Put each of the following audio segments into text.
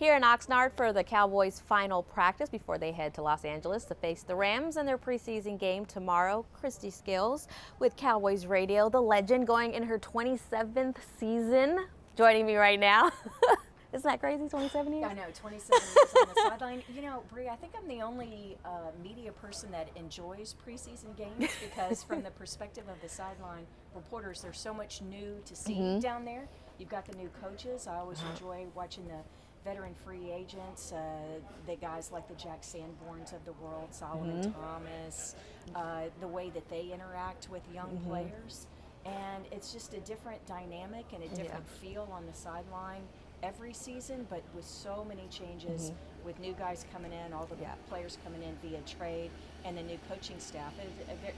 Here in Oxnard for the Cowboys' final practice before they head to Los Angeles to face the Rams in their preseason game tomorrow. Kristi Skills with Cowboys Radio, the legend going in her 27th season, joining me right now. Isn't that crazy, 27 years? I know, 27 years on the sideline. You know, Bri, I think I'm the only media person that enjoys preseason games because from the perspective of the sideline reporters, there's so much new to see down there. You've got the new coaches. I always enjoy watching the veteran free agents, the guys like the Jack Sanborns of the world, Solomon Thomas, the way that they interact with young players. And it's just a different dynamic and a different feel on the sideline every season, but with so many changes, with new guys coming in, all the players coming in via trade, and the new coaching staff.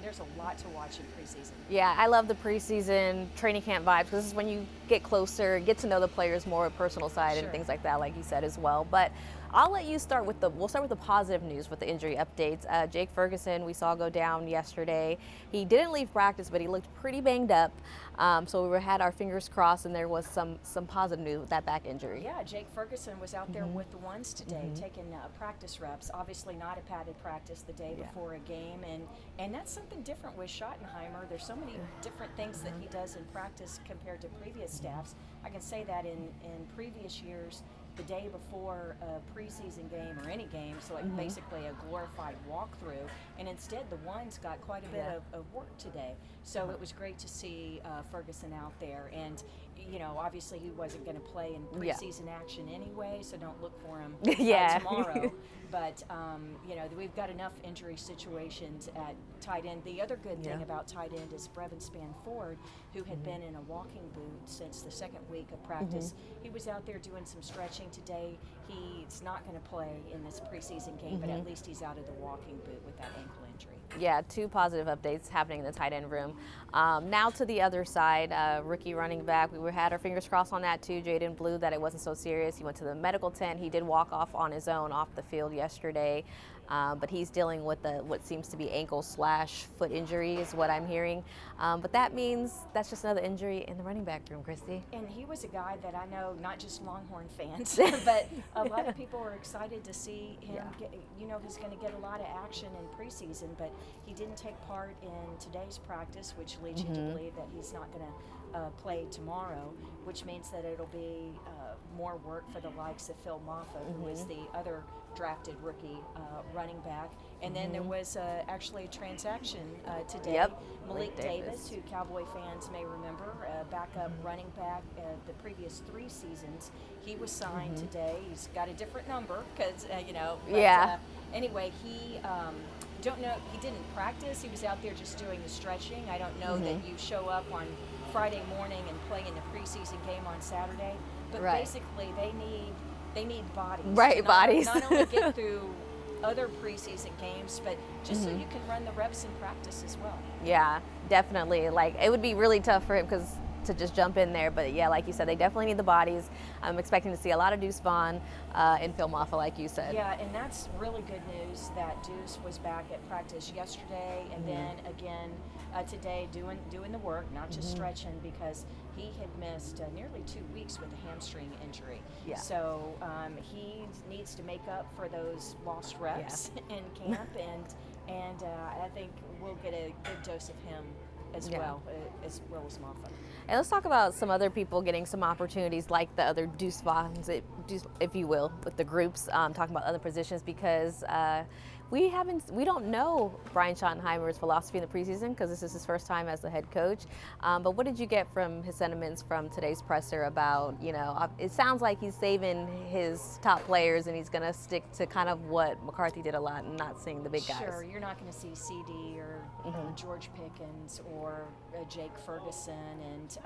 There's a lot to watch in preseason. Yeah, I love the preseason training camp vibes because this is when you get closer, get to know the players more, personal side and things like that, like you said as well. But I'll let you start with we'll start with the positive news with the injury updates. Jake Ferguson, we saw go down yesterday. He didn't leave practice, but he looked pretty banged up. So we had our fingers crossed, and there was some positive news with that back injury. Yeah, Jake Ferguson was out there with the ones today, taking practice reps. Obviously not a padded practice the day before a game, and that's something different with Schottenheimer. There's so many different things that he does in practice compared to previous staffs. I can say that in previous years, the day before a preseason game or any game, so like basically a glorified walkthrough, and instead the ones got quite a bit of work today. So it was great to see Ferguson out there, and you know, obviously he wasn't going to play in preseason action anyway, so don't look for him tomorrow. But you know, we've got enough injury situations at tight end. The other good thing about tight end is Brevin Spanford, who had been in a walking boot since the second week of practice. He was out there doing some stretching today. He's not going to play in this preseason game, but at least he's out of the walking boot with that ankle injury. Yeah, two positive updates happening in the tight end room. Now to the other side, rookie running back. We had our fingers crossed on that too. Jaden Blue, that it wasn't so serious. He went to the medical tent. He did walk off on his own off the field yesterday, but he's dealing with what seems to be ankle/foot injury is what I'm hearing. But that means that's just another injury in the running back room, Kristi. And he was a guy that I know, not just Longhorn fans, but a lot of people were excited to see him get, you know, he's going to get a lot of action in preseason, but he didn't take part in today's practice, which leads you to believe that he's not going to play tomorrow, which means that it'll be more work for the likes of Phil Maffa, who is the other drafted rookie running back. And then there was actually a transaction today. Malik Davis, who Cowboy fans may remember, backup running back the previous 3 seasons. He was signed today. He's got a different number because, you know. But, anyway, he don't know. He didn't practice. He was out there just doing the stretching. I don't know that you show up on Friday morning and play in the preseason game on Saturday. But basically, they need bodies. Bodies. Not only get through other preseason games, but just so you can run the reps in practice as well. Yeah, definitely. Like, it would be really tough for him to just jump in there. But yeah, like you said, they definitely need the bodies. I'm expecting to see a lot of Deuce Vaughn and Phil Maffa, like you said. Yeah, and that's really good news that Deuce was back at practice yesterday and then again today doing the work, not just stretching, because he had missed nearly 2 weeks with a hamstring injury. So he needs to make up for those lost reps in camp, and I think we'll get a good dose of him as well as Maffa. And let's talk about some other people getting some opportunities, like the other Deuce Vaughns, if you will, with the groups, talking about other positions, because we don't know Brian Schottenheimer's philosophy in the preseason because this is his first time as the head coach. But what did you get from his sentiments from today's presser about, you know, it sounds like he's saving his top players and he's going to stick to kind of what McCarthy did a lot and not seeing the big guys. Sure, you're not going to see CD or George Pickens or Jake Ferguson and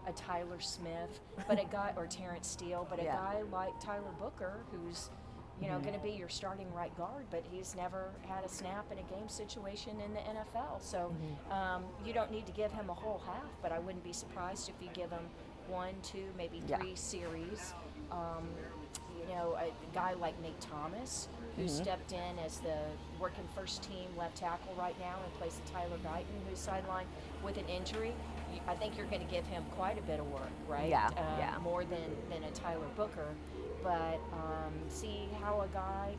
a Tyler Smith, but a guy, or Terrence Steele, but a guy like Tyler Booker, who's going to be your starting right guard, but he's never had a snap in a game situation in the NFL. So you don't need to give him a whole half, but I wouldn't be surprised if you give him 1, 2, maybe 3 series. You know, a guy like Nate Thomas, who stepped in as the working first team left tackle right now in place of Tyler Guyton, who's sidelined with an injury. I think you're going to give him quite a bit of work, right? More than a Tyler Booker. but see how a guy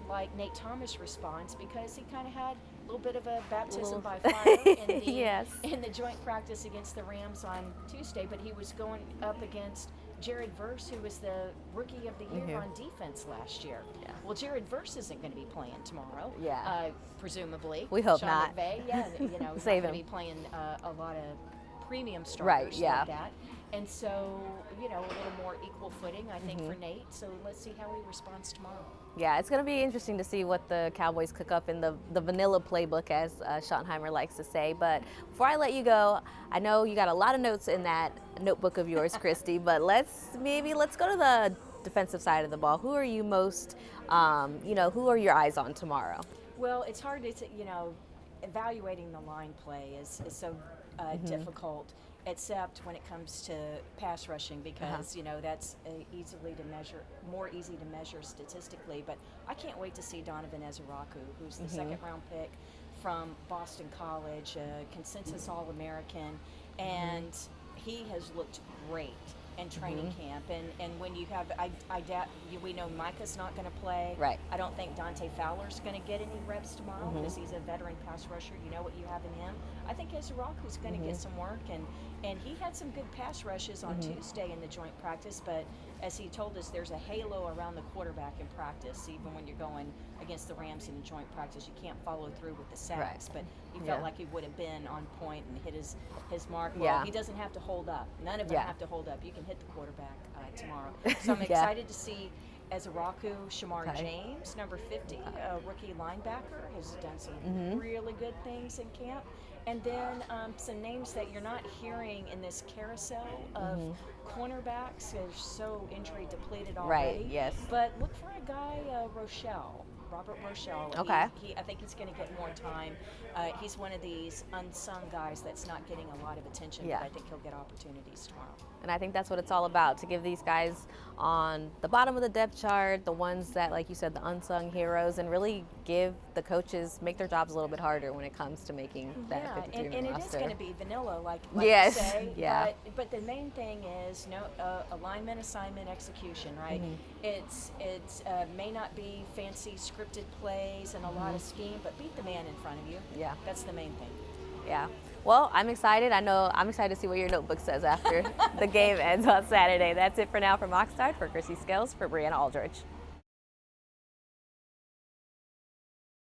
like Nate Thomas responds, because he kind of had a little bit of a baptism by fire in the, yes. in the joint practice against the Rams on Tuesday, but he was going up against Jared Verse, who was the Rookie of the Year on defense last year. Yeah. Well, Jared Verse isn't going to be playing tomorrow. Yeah. Presumably. We hope Sean not. McVay, he's not Save going to him. be playing a lot of premium starters Right, yeah. like that. And so, a little more equal footing, I think, for Nate. So let's see how he responds tomorrow. Yeah, it's going to be interesting to see what the Cowboys cook up in the vanilla playbook, as Schottenheimer likes to say. But before I let you go, I know you got a lot of notes in that notebook of yours, Kristi, but let's go to the defensive side of the ball. Who are you most, who are your eyes on tomorrow? Well, it's hard to, evaluating the line play is so difficult, except when it comes to pass rushing, because that's more easy to measure statistically. But I can't wait to see Donovan Ezeraku, who's the second round pick from Boston College, a consensus All-American, and he has looked great in training camp. And when you have, we know Micah's not going to play. Right. I don't think Dante Fowler's going to get any reps tomorrow because he's a veteran pass rusher. You know what you have in him. I think Ezeraku's going to get some work, and he had some good pass rushes on Tuesday in the joint practice, but as he told us, there's a halo around the quarterback in practice. Even when you're going against the Rams in joint practice, you can't follow through with the sacks, but he felt like he would have been on point and hit his mark. Well, he doesn't have to hold up. None of them have to hold up. You can hit the quarterback tomorrow. So I'm excited to see Ezeraku. Shamar James, number 50, a rookie linebacker, has done some really good things in camp. And then some names that you're not hearing in this carousel of cornerbacks. They're so injury depleted already. Right, yes. But look for a guy, Robert Rochelle. Okay. I think he's going to get more time. He's one of these unsung guys that's not getting a lot of attention, but I think he'll get opportunities tomorrow. And I think that's what it's all about, to give these guys on the bottom of the depth chart, the ones that, like you said, the unsung heroes, and really give the coaches, make their jobs a little bit harder when it comes to making that 53-man and it roster. is going to be vanilla, like yes. you say. Yeah. But the main thing is alignment, assignment, execution, right? It's may not be fancy scripted plays and a lot of scheme, but beat the man in front of you. Yeah. That's the main thing. Yeah. Well, I'm excited. I'm excited to see what your notebook says after the game ends on Saturday. That's it for now from Oxnard. For Kristi Scales, for Briana Aldridge.